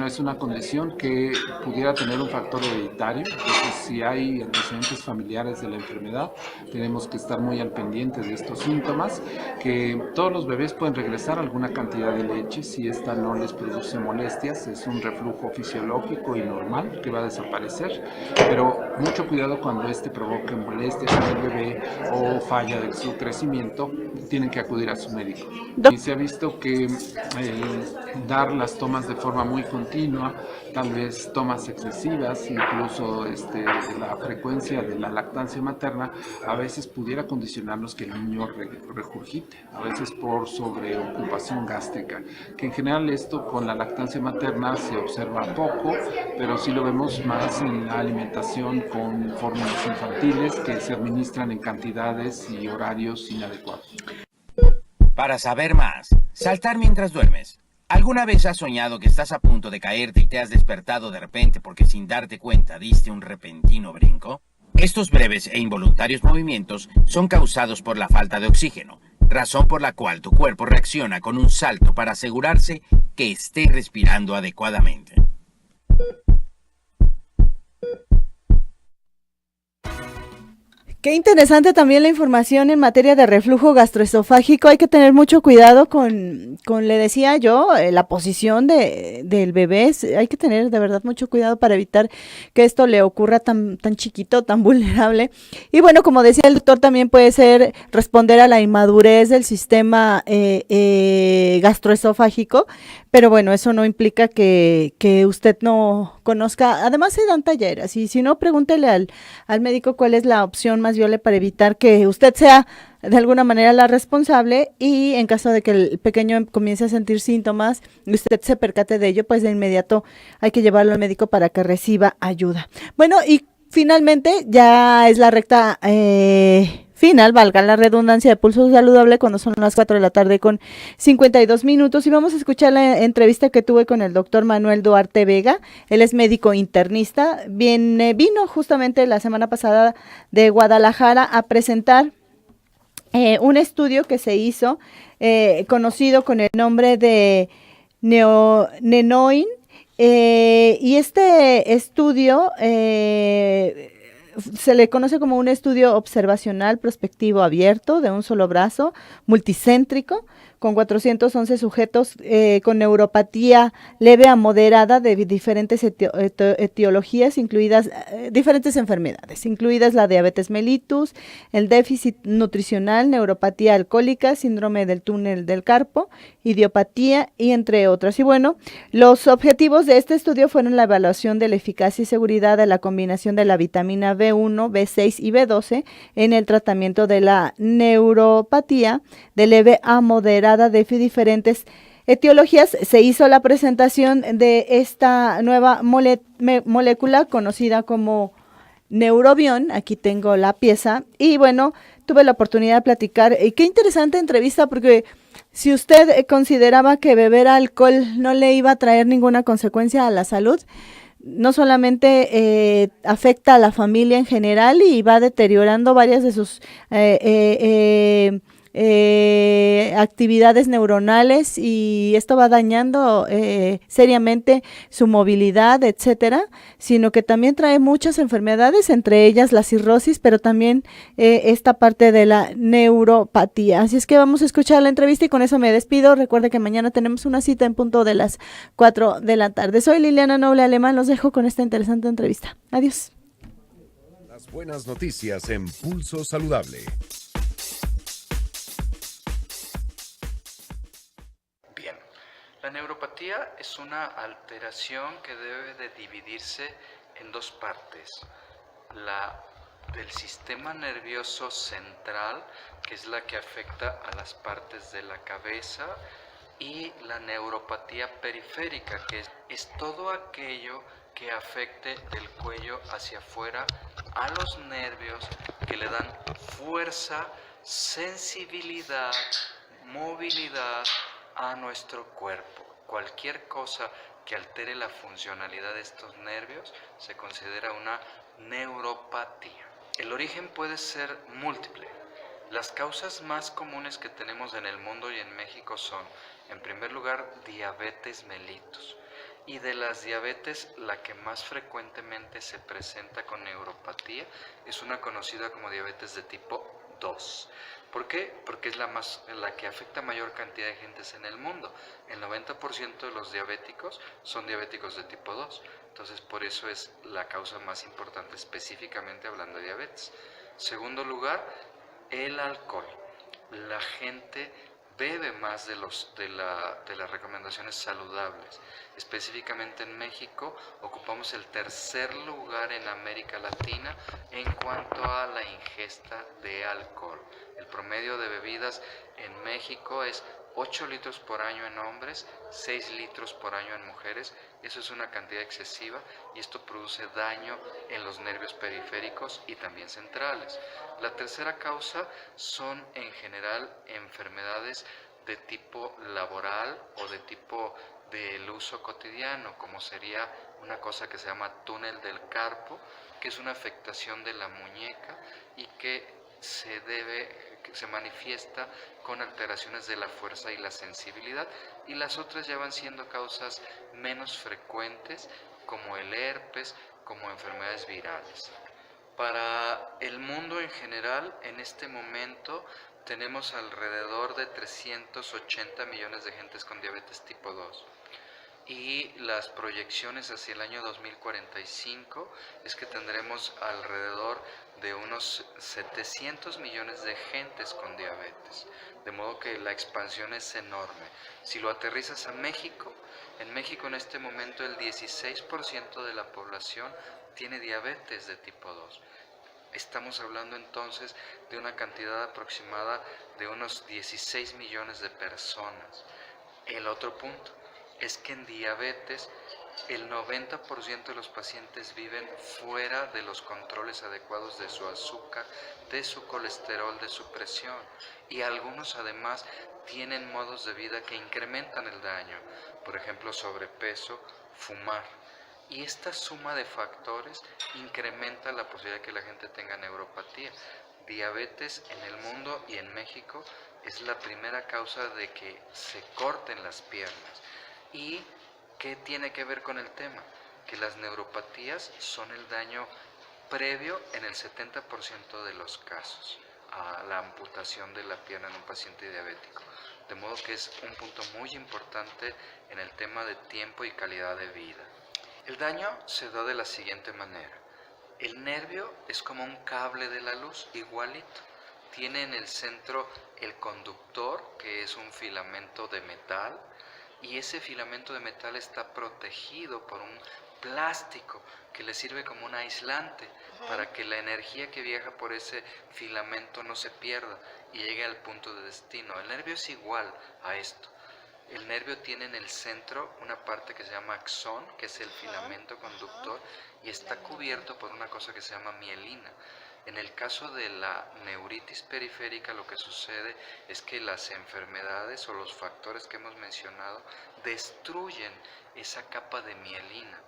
Es una condición que pudiera tener un factor hereditario. Entonces, si hay antecedentes familiares de la enfermedad, tenemos que estar muy al pendiente de estos síntomas, que todos los bebés pueden regresar alguna cantidad de leche si esta no les produce molestias. Es un reflujo fisiológico y normal que va a desaparecer, pero mucho cuidado cuando provoque molestias en el bebé o falla de su crecimiento, tienen que acudir a su médico. Y se ha visto que dar las tomas de forma muy continua, tal vez tomas excesivas, incluso la frecuencia de la lactancia materna, a veces pudiera condicionarnos que el niño regurgite, a veces por sobreocupación gástrica, que en general esto con la lactancia materna se observa poco, pero sí lo vemos más en la alimentación con fórmulas infantiles que se administran en cantidades y horarios inadecuados. Para saber más, saltar mientras duermes. ¿Alguna vez has soñado que estás a punto de caerte y te has despertado de repente porque sin darte cuenta diste un repentino brinco? Estos breves e involuntarios movimientos son causados por la falta de oxígeno, razón por la cual tu cuerpo reacciona con un salto para asegurarse que esté respirando adecuadamente. Qué interesante también la información en materia de reflujo gastroesofágico. Hay que tener mucho cuidado con le decía yo, la posición del bebé. Hay que tener de verdad mucho cuidado para evitar que esto le ocurra tan chiquito, tan vulnerable. Y bueno, como decía el doctor, también puede ser responder a la inmadurez del sistema gastroesofágico. Pero bueno, eso no implica que usted no conozca. Además se dan talleres, y si no, pregúntele al médico cuál es la opción más viable para evitar que usted sea de alguna manera la responsable, y en caso de que el pequeño comience a sentir síntomas y usted se percate de ello, pues de inmediato hay que llevarlo al médico para que reciba ayuda. Bueno, y finalmente ya es la recta final, valga la redundancia, de Pulso Saludable, cuando son las 4 de la tarde con 52 minutos, y vamos a escuchar la entrevista que tuve con el doctor Manuel Duarte Vega. Él es médico internista, vino justamente la semana pasada de Guadalajara a presentar un estudio que se hizo, conocido con el nombre de Nenoin, y este estudio se le conoce como un estudio observacional prospectivo abierto de un solo brazo, multicéntrico, con 411 sujetos con neuropatía leve a moderada de diferentes etiologías, incluidas diferentes enfermedades, incluidas la diabetes mellitus, el déficit nutricional, neuropatía alcohólica, síndrome del túnel del carpo, idiopatía y entre otras. Y bueno, los objetivos de este estudio fueron la evaluación de la eficacia y seguridad de la combinación de la vitamina B1, B6 y B12 en el tratamiento de la neuropatía de leve a moderada de diferentes etiologías. Se hizo la presentación de esta nueva molécula conocida como Neurobión. Aquí tengo la pieza y bueno, tuve la oportunidad de platicar. Qué interesante entrevista, porque si usted consideraba que beber alcohol no le iba a traer ninguna consecuencia a la salud, no solamente afecta a la familia en general y va deteriorando varias de sus actividades neuronales, y esto va dañando seriamente su movilidad, etcétera, sino que también trae muchas enfermedades, entre ellas la cirrosis, pero también esta parte de la neuropatía. Así es que vamos a escuchar la entrevista y con eso me despido. Recuerde que mañana tenemos una cita en punto de las 4 de la tarde. Soy Liliana Noble Alemán, los dejo con esta interesante entrevista. Adiós. Las buenas noticias en Pulso Saludable. La neuropatía es una alteración que debe de dividirse en dos partes. La del sistema nervioso central, que es la que afecta a las partes de la cabeza, y la neuropatía periférica, que es todo aquello que afecte del cuello hacia afuera a los nervios, que le dan fuerza, sensibilidad, movilidad a nuestro cuerpo. Cualquier cosa que altere la funcionalidad de estos nervios se considera una neuropatía. El origen puede ser múltiple. Las causas más comunes que tenemos en el mundo y en México son, en primer lugar, diabetes mellitus. Y de las diabetes, la que más frecuentemente se presenta con neuropatía es una conocida como diabetes de tipo 2. ¿Por qué? Porque es la que afecta a mayor cantidad de gentes en el mundo. El 90% de los diabéticos son diabéticos de tipo 2. Entonces, por eso es la causa más importante, específicamente hablando de diabetes. Segundo lugar, el alcohol. La gente bebe más de las recomendaciones saludables. Específicamente en México ocupamos el tercer lugar en América Latina en cuanto a la ingesta de alcohol. El promedio de bebidas en México es 8 litros por año en hombres, 6 litros por año en mujeres. Eso es una cantidad excesiva y esto produce daño en los nervios periféricos y también centrales. La tercera causa son en general enfermedades de tipo laboral o de tipo del uso cotidiano, como sería una cosa que se llama túnel del carpo, que es una afectación de la muñeca y que se manifiesta con alteraciones de la fuerza y la sensibilidad, y las otras ya van siendo causas menos frecuentes, como el herpes, como enfermedades virales. Para el mundo en general, en este momento tenemos alrededor de 380 millones de gentes con diabetes tipo 2. Y las proyecciones hacia el año 2045 es que tendremos alrededor de unos 700 millones de gentes con diabetes. De modo que la expansión es enorme. Si lo aterrizas a México, en México en este momento el 16% de la población tiene diabetes de tipo 2. Estamos hablando entonces de una cantidad aproximada de unos 16 millones de personas. El otro punto es que en diabetes el 90% de los pacientes viven fuera de los controles adecuados de su azúcar, de su colesterol, de su presión, y algunos además tienen modos de vida que incrementan el daño, por ejemplo sobrepeso, fumar. Y esta suma de factores incrementa la posibilidad de que la gente tenga neuropatía. diabetes en el mundo y en México es la primera causa de que se corten las piernas. ¿Y qué tiene que ver con el tema? Que las neuropatías son el daño previo en el 70% de los casos a la amputación de la pierna en un paciente diabético. De modo que es un punto muy importante en el tema de tiempo y calidad de vida. El daño se da de la siguiente manera. El nervio es como un cable de la luz, igualito. Tiene en el centro el conductor, que es un filamento de metal, y ese filamento de metal está protegido por un plástico que le sirve como un aislante para que la energía que viaja por ese filamento no se pierda y llegue al punto de destino. El nervio es igual a esto. El nervio tiene en el centro una parte que se llama axón, que es el filamento conductor, y está cubierto por una cosa que se llama mielina. En el caso de la neuritis periférica, lo que sucede es que las enfermedades o los factores que hemos mencionado destruyen esa capa de mielina.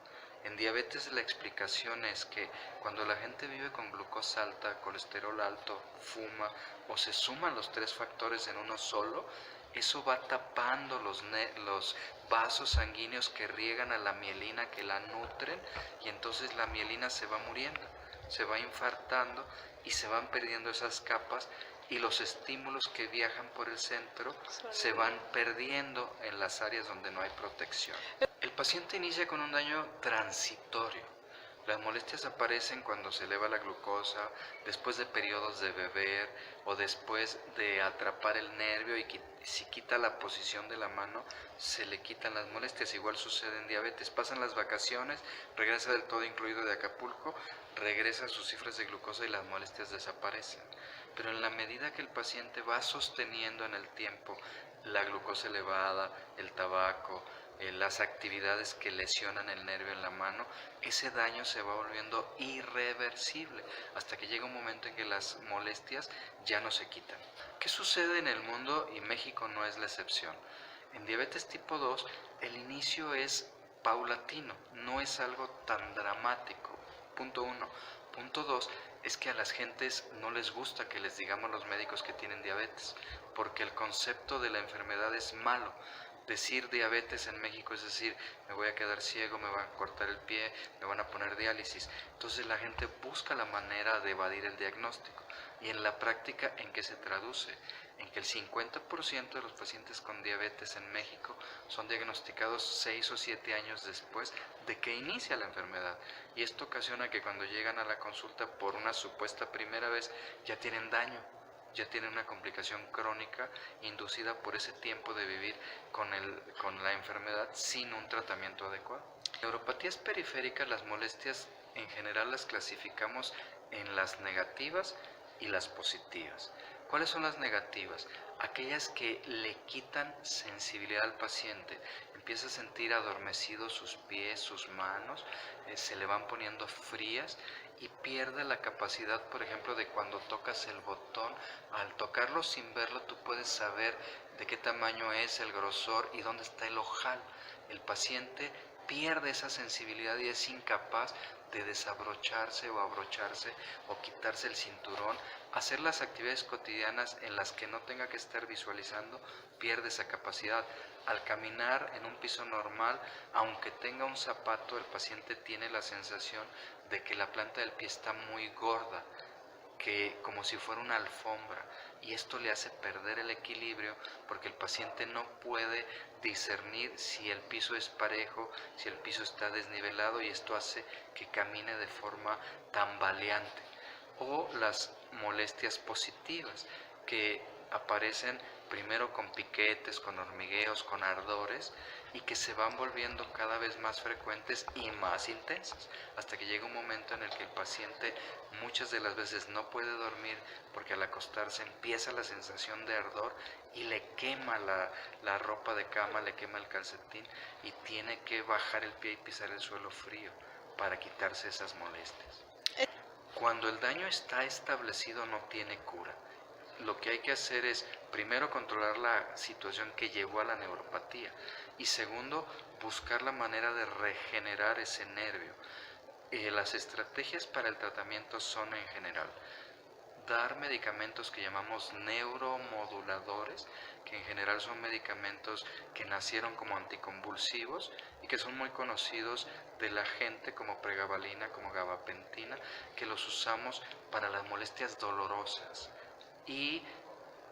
En diabetes la explicación es que cuando la gente vive con glucosa alta, colesterol alto, fuma o se suman los tres factores en uno solo, eso va tapando los vasos sanguíneos que riegan a la mielina, que la nutren, y entonces la mielina se va muriendo, se va infartando y se van perdiendo esas capas, y los estímulos que viajan por el centro se van perdiendo en las áreas donde no hay protección. El paciente inicia con un daño transitorio. Las molestias aparecen cuando se eleva la glucosa, después de periodos de beber o después de atrapar el nervio, y si quita la posición de la mano se le quitan las molestias. Igual sucede en diabetes. Pasan las vacaciones, regresa del todo incluido de Acapulco, regresa a sus cifras de glucosa y las molestias desaparecen. Pero en la medida que el paciente va sosteniendo en el tiempo la glucosa elevada, el tabaco, las actividades que lesionan el nervio en la mano, ese daño se va volviendo irreversible hasta que llega un momento en que las molestias ya no se quitan. ¿Qué sucede en el mundo? Y México no es la excepción. En diabetes tipo 2 el inicio es paulatino, no es algo tan dramático. Punto 1. Punto 2 es que a las gentes no les gusta que les digamos los médicos que tienen diabetes, porque el concepto de la enfermedad es malo. Decir diabetes en México es decir, me voy a quedar ciego, me van a cortar el pie, me van a poner diálisis. Entonces la gente busca la manera de evadir el diagnóstico. Y en la práctica, ¿en qué se traduce? En que el 50% de los pacientes con diabetes en México son diagnosticados 6 o 7 años después de que inicia la enfermedad. Y esto ocasiona que cuando llegan a la consulta por una supuesta primera vez ya tienen daño, ya tienen una complicación crónica inducida por ese tiempo de vivir con la enfermedad sin un tratamiento adecuado. Neuropatías periféricas, las molestias en general las clasificamos en las negativas y las positivas. ¿Cuáles son las negativas? Aquellas que le quitan sensibilidad al paciente. Empieza a sentir adormecidos sus pies, sus manos, se le van poniendo frías y pierde la capacidad, por ejemplo, de cuando tocas el botón, al tocarlo sin verlo tú puedes saber de qué tamaño es el grosor y dónde está el ojal. El paciente pierde esa sensibilidad y es incapaz de desabrocharse o abrocharse o quitarse el cinturón, hacer las actividades cotidianas en las que no tenga que estar visualizando, pierde esa capacidad. Al caminar en un piso normal, aunque tenga un zapato, el paciente tiene la sensación de que la planta del pie está muy gorda, que como si fuera una alfombra, y esto le hace perder el equilibrio porque el paciente no puede discernir si el piso es parejo, si el piso está desnivelado, y esto hace que camine de forma tambaleante. O las molestias positivas que aparecen primero con piquetes, con hormigueos, con ardores, y que se van volviendo cada vez más frecuentes y más intensas, hasta que llega un momento en el que el paciente muchas de las veces no puede dormir porque al acostarse empieza la sensación de ardor y le quema la ropa de cama, le quema el calcetín y tiene que bajar el pie y pisar el suelo frío para quitarse esas molestias. Cuando el daño está establecido no tiene cura. Lo que hay que hacer es, primero, controlar la situación que llevó a la neuropatía y segundo, buscar la manera de regenerar ese nervio. Las estrategias para el tratamiento son en general dar medicamentos que llamamos neuromoduladores, que en general son medicamentos que nacieron como anticonvulsivos y que son muy conocidos de la gente, como pregabalina, como gabapentina, que los usamos para las molestias dolorosas, y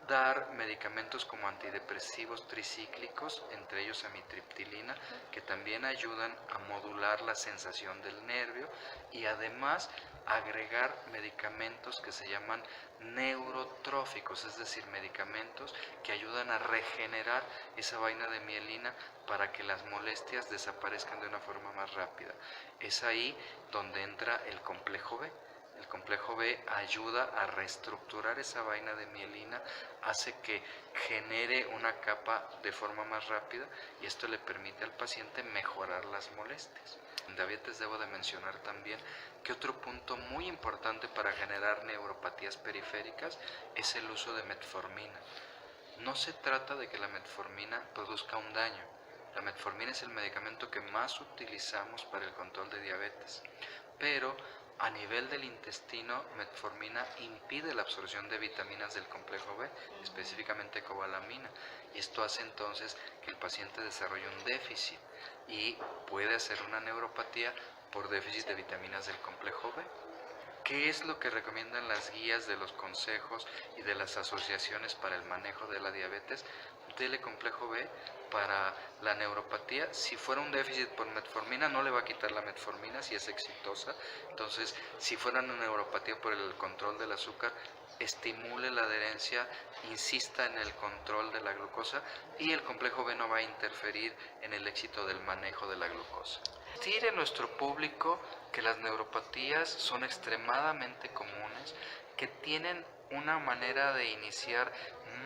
dar medicamentos como antidepresivos tricíclicos, entre ellos amitriptilina, que también ayudan a modular la sensación del nervio, y además agregar medicamentos que se llaman neurotróficos, es decir, medicamentos que ayudan a regenerar esa vaina de mielina para que las molestias desaparezcan de una forma más rápida. Es ahí donde entra el complejo B. El complejo B ayuda a reestructurar esa vaina de mielina, hace que genere una capa de forma más rápida, y esto le permite al paciente mejorar las molestias. En diabetes debo de mencionar también que otro punto muy importante para generar neuropatías periféricas es el uso de metformina. No se trata de que la metformina produzca un daño. La metformina es el medicamento que más utilizamos para el control de diabetes, pero a nivel del intestino, metformina impide la absorción de vitaminas del complejo B, específicamente cobalamina, y esto hace entonces que el paciente desarrolle un déficit y puede hacer una neuropatía por déficit de vitaminas del complejo B. ¿Qué es lo que recomiendan las guías de los consejos y de las asociaciones para el manejo de la diabetes? Dele complejo B para la neuropatía. Si fuera un déficit por metformina, no le va a quitar la metformina si es exitosa. Entonces, si fuera una neuropatía por el control del azúcar, estimule la adherencia, insista en el control de la glucosa, y el complejo B no va a interferir en el éxito del manejo de la glucosa. Decir en nuestro público que las neuropatías son extremadamente comunes, que tienen una manera de iniciar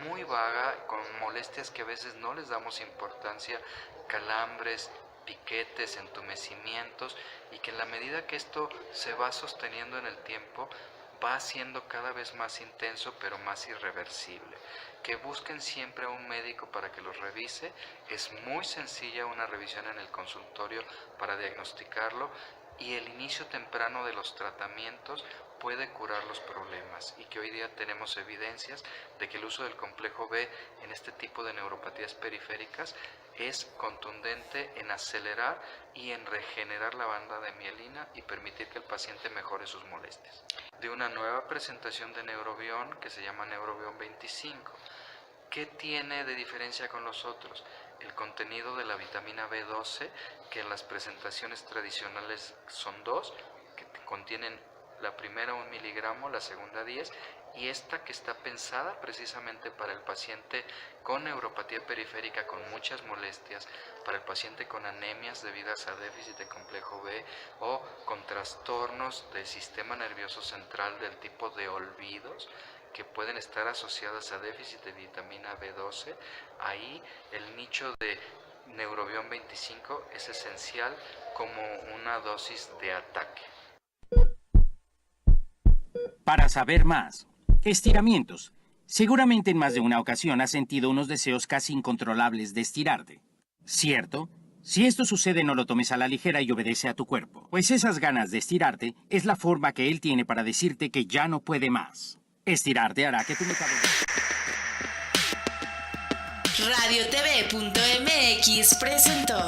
muy vaga, con molestias que a veces no les damos importancia, calambres, piquetes, entumecimientos, y que en la medida que esto se va sosteniendo en el tiempo, va siendo cada vez más intenso, pero más irreversible. Que busquen siempre a un médico para que los revise. Es muy sencilla una revisión en el consultorio para diagnosticarlo, y el inicio temprano de los tratamientos puede curar los problemas, y que hoy día tenemos evidencias de que el uso del complejo B en este tipo de neuropatías periféricas es contundente en acelerar y en regenerar la banda de mielina y permitir que el paciente mejore sus molestias. De una nueva presentación de Neurobión que se llama Neurobión 25. ¿Qué tiene de diferencia con los otros? El contenido de la vitamina B12, que en las presentaciones tradicionales son 2, que contienen la primera 1 miligramo, la segunda 10, y esta que está pensada precisamente para el paciente con neuropatía periférica con muchas molestias, para el paciente con anemias debidas a déficit de complejo B o con trastornos del sistema nervioso central del tipo de olvidos, que pueden estar asociadas a déficit de vitamina B12. Ahí el nicho de Neurobión 25 es esencial como una dosis de ataque. Para saber más, estiramientos. Seguramente en más de una ocasión has sentido unos deseos casi incontrolables de estirarte. ¿Cierto? Si esto sucede, no lo tomes a la ligera y obedece a tu cuerpo, pues esas ganas de estirarte es la forma que él tiene para decirte que ya no puede más. Estirarte hará que tu metabolismo... RadioTV.mx presentó